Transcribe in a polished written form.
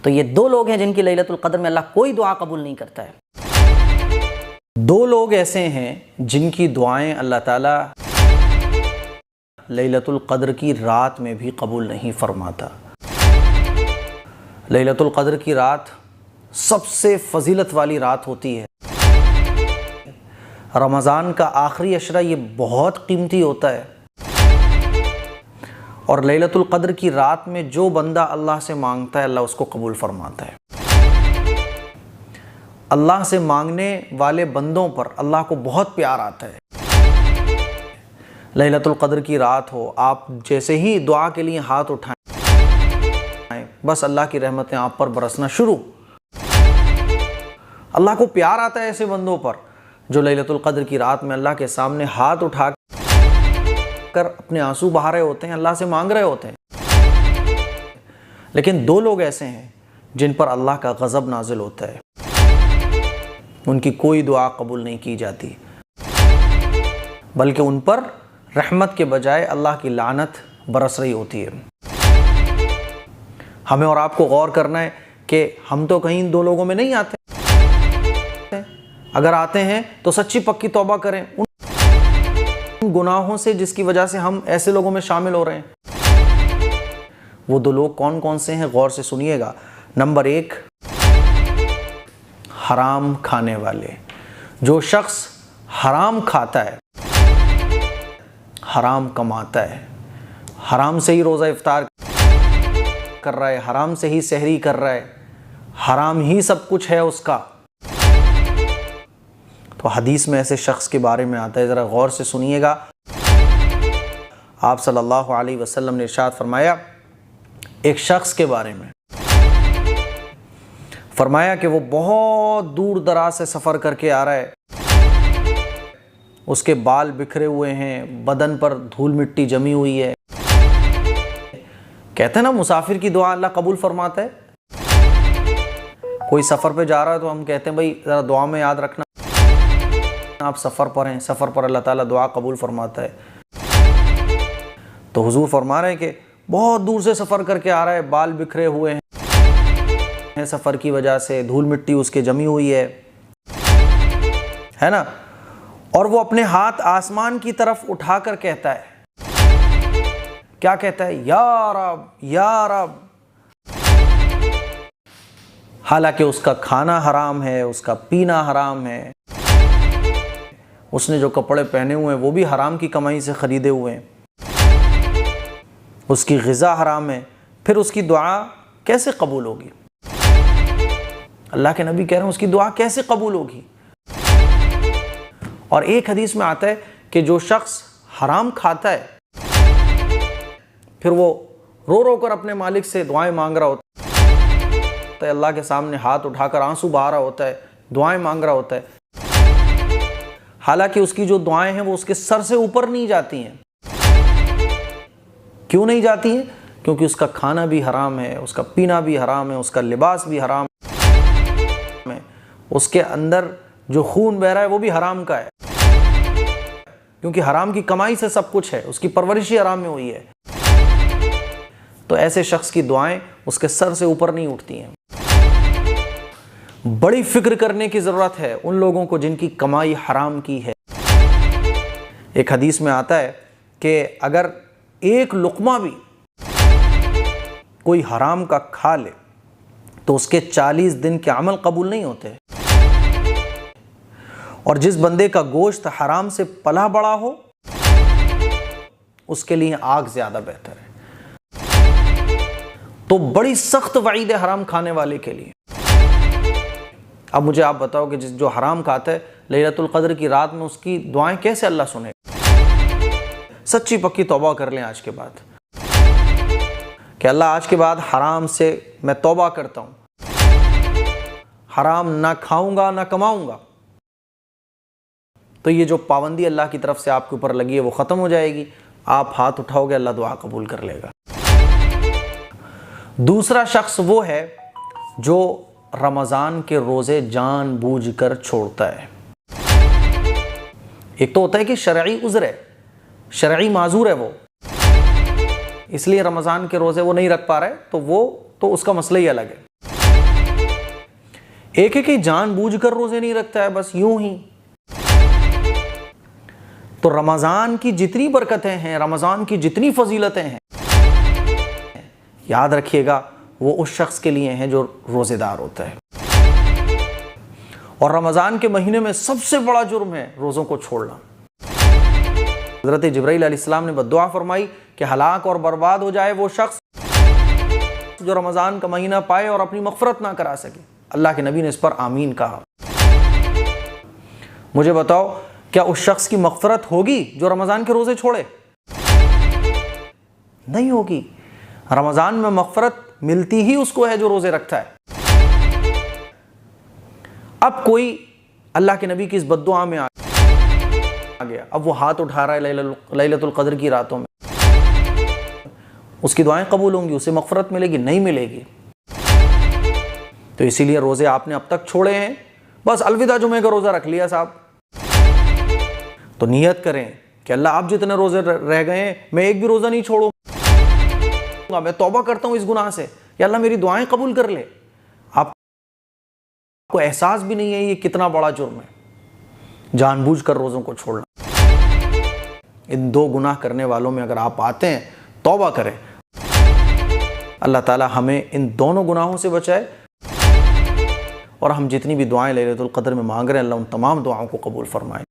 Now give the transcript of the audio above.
تو یہ دو لوگ ہیں جن کی لیلۃ القدر میں اللہ کوئی دعا قبول نہیں کرتا ہے۔ دو لوگ ایسے ہیں جن کی دعائیں اللہ تعالیٰ لیلۃ القدر کی رات میں بھی قبول نہیں فرماتا۔ لیلۃ القدر کی رات سب سے فضیلت والی رات ہوتی ہے۔ رمضان کا آخری عشرہ یہ بہت قیمتی ہوتا ہے، اور لیلۃ القدر کی رات میں جو بندہ اللہ سے مانگتا ہے اللہ اس کو قبول فرماتا ہے۔ اللہ سے مانگنے والے بندوں پر اللہ کو بہت پیار آتا ہے۔ لیلۃ القدر کی رات ہو، آپ جیسے ہی دعا کے لیے ہاتھ اٹھائیں بس اللہ کی رحمتیں آپ پر برسنا شروع۔ اللہ کو پیار آتا ہے ایسے بندوں پر جو لیلۃ القدر کی رات میں اللہ کے سامنے ہاتھ اٹھا کر اپنے آنسو بہا رہے ہوتے ہیں، اللہ سے مانگ رہے ہوتے ہیں۔ لیکن دو لوگ ایسے ہیں جن پر اللہ کا غضب نازل ہوتا ہے، ان کی کوئی دعا قبول نہیں کی جاتی، بلکہ ان پر رحمت کے بجائے اللہ کی لعنت برس رہی ہوتی ہے۔ ہمیں اور آپ کو غور کرنا ہے کہ ہم تو کہیں دو لوگوں میں نہیں آتے، اگر آتے ہیں تو سچی پکی توبہ کریں ان گناہوں سے جس کی وجہ سے ہم ایسے لوگوں میں شامل ہو رہے ہیں۔ وہ دو لوگ کون کون سے ہیں غور سے سنیے گا۔ نمبر 1، حرام کھانے والے۔ جو شخص حرام کھاتا ہے، حرام کماتا ہے، حرام سے ہی روزہ افطار کر رہا ہے، حرام سے ہی سحری کر رہا ہے، حرام ہی سب کچھ ہے اس کا، تو حدیث میں ایسے شخص کے بارے میں آتا ہے، ذرا غور سے سنیے گا۔ آپ صلی اللہ علیہ وسلم نے ارشاد فرمایا ایک شخص کے بارے میں، فرمایا کہ وہ بہت دور دراز سے سفر کر کے آ رہا ہے، اس کے بال بکھرے ہوئے ہیں، بدن پر دھول مٹی جمی ہوئی ہے۔ کہتے ہیں نا مسافر کی دعا اللہ قبول فرماتا ہے۔ کوئی سفر پہ جا رہا ہے تو ہم کہتے ہیں بھائی ذرا دعا میں یاد رکھنا آپ سفر پر ہیں، سفر پر اللہ تعالیٰ دعا قبول فرماتا ہے۔ تو حضور فرما رہے ہیں کہ بہت دور سے سفر کر کے آ رہا ہے، بال بکھرے ہوئے ہیں سفر کی وجہ سے، دھول مٹی اس کے جمی ہوئی ہے نا، اور وہ اپنے ہاتھ آسمان کی طرف اٹھا کر کہتا ہے، کیا کہتا ہے؟ یا رب یا رب۔ حالانکہ اس کا کھانا حرام ہے، اس کا پینا حرام ہے، اس نے جو کپڑے پہنے ہوئے ہیں وہ بھی حرام کی کمائی سے خریدے ہوئے ہیں، اس کی غذا حرام ہے، پھر اس کی دعا کیسے قبول ہوگی؟ اللہ کے نبی کہہ رہے ہیں اس کی دعا کیسے قبول ہوگی؟ اور ایک حدیث میں آتا ہے کہ جو شخص حرام کھاتا ہے پھر وہ رو رو کر اپنے مالک سے دعائیں مانگ رہا ہوتا ہے، اللہ کے سامنے ہاتھ اٹھا کر آنسو بہا رہا ہوتا ہے، دعائیں مانگ رہا ہوتا ہے، حالانکہ اس کی جو دعائیں ہیں وہ اس کے سر سے اوپر نہیں جاتی ہیں۔ کیوں نہیں جاتی ہیں؟ کیونکہ اس کا کھانا بھی حرام ہے، اس کا پینا بھی حرام ہے، اس کا لباس بھی حرام ہے، اس کے اندر جو خون بہ رہا ہے وہ بھی حرام کا ہے، کیونکہ حرام کی کمائی سے سب کچھ ہے، اس کی پرورش ہی حرام میں ہوئی ہے۔ تو ایسے شخص کی دعائیں اس کے سر سے اوپر نہیں اٹھتی ہیں۔ بڑی فکر کرنے کی ضرورت ہے ان لوگوں کو جن کی کمائی حرام کی ہے۔ ایک حدیث میں آتا ہے کہ اگر ایک لقمہ بھی کوئی حرام کا کھا لے تو اس کے 40 دن کے عمل قبول نہیں ہوتے، اور جس بندے کا گوشت حرام سے پلا بڑا ہو اس کے لیے آگ زیادہ بہتر ہے۔ تو بڑی سخت وعید ہے حرام کھانے والے کے لیے۔ اب مجھے آپ بتاؤ کہ جو حرام کھاتا ہے لیلۃ القدر کی رات میں اس کی دعائیں کیسے اللہ سنے؟ سچی پکی توبہ کر لیں آج کے بعد کہ اللہ آج کے بعد حرام سے میں توبہ کرتا ہوں، حرام نہ کھاؤں گا نہ کماؤں گا، تو یہ جو پابندی اللہ کی طرف سے آپ کے اوپر لگی ہے وہ ختم ہو جائے گی، آپ ہاتھ اٹھاؤ گے اللہ دعا قبول کر لے گا۔ دوسرا شخص وہ ہے جو رمضان کے روزے جان بوجھ کر چھوڑتا ہے۔ ایک تو ہوتا ہے کہ شرعی عذر ہے، شرعی معذور ہے، وہ اس لیے رمضان کے روزے وہ نہیں رکھ پا رہے، تو وہ تو اس کا مسئلہ ہی الگ ہے۔ ایک ہے کہ جان بوجھ کر روزے نہیں رکھتا ہے بس یوں ہی. تو رمضان کی جتنی برکتیں ہیں، رمضان کی جتنی فضیلتیں ہیں، یاد رکھیے گا وہ اس شخص کے لیے ہیں جو روزے دار ہوتا ہے. اور رمضان کے مہینے میں سب سے بڑا جرم ہے روزوں کو چھوڑنا. حضرت جبرائیل علیہ السلام نے بددعا فرمائی کہ ہلاک اور برباد ہو جائے وہ شخص جو رمضان کا مہینہ پائے اور اپنی مغفرت نہ کرا سکے. اللہ کے نبی نے اس پر آمین کہا. مجھے بتاؤ کیا اس شخص کی مغفرت ہوگی جو رمضان کے روزے چھوڑے؟ نہیں ہوگی. رمضان میں مغفرت ملتی ہی اس کو ہے جو روزے رکھتا ہے. اب کوئی اللہ کے نبی کی اس بددعا میں آ گیا، اب وہ ہاتھ اٹھا رہا ہے لیلۃ القدر کی راتوں میں، اس کی دعائیں قبول ہوں گی، اسے مغفرت ملے گی؟ نہیں ملے گی. تو اسی لیے روزے آپ نے اب تک چھوڑے ہیں، بس الوداع جمعے کا روزہ رکھ لیا صاحب. تو نیت کریں کہ اللہ آپ جتنے روزے رہ گئے ہیں میں ایک بھی روزہ نہیں چھوڑوں گا، میں توبہ کرتا ہوں اس گناہ سے کہ اللہ میری دعائیں قبول کر لے. آپ کو احساس بھی نہیں ہے یہ کتنا بڑا جرم ہے جان بوجھ کر روزوں کو چھوڑنا. ان دو گناہ کرنے والوں میں اگر آپ آتے ہیں توبہ کریں. اللہ تعالی ہمیں ان دونوں گناہوں سے بچائے اور ہم جتنی بھی دعائیں لیلۃ القدر میں مانگ رہے ہیں اللہ ان تمام دعاؤں کو قبول فرمائے.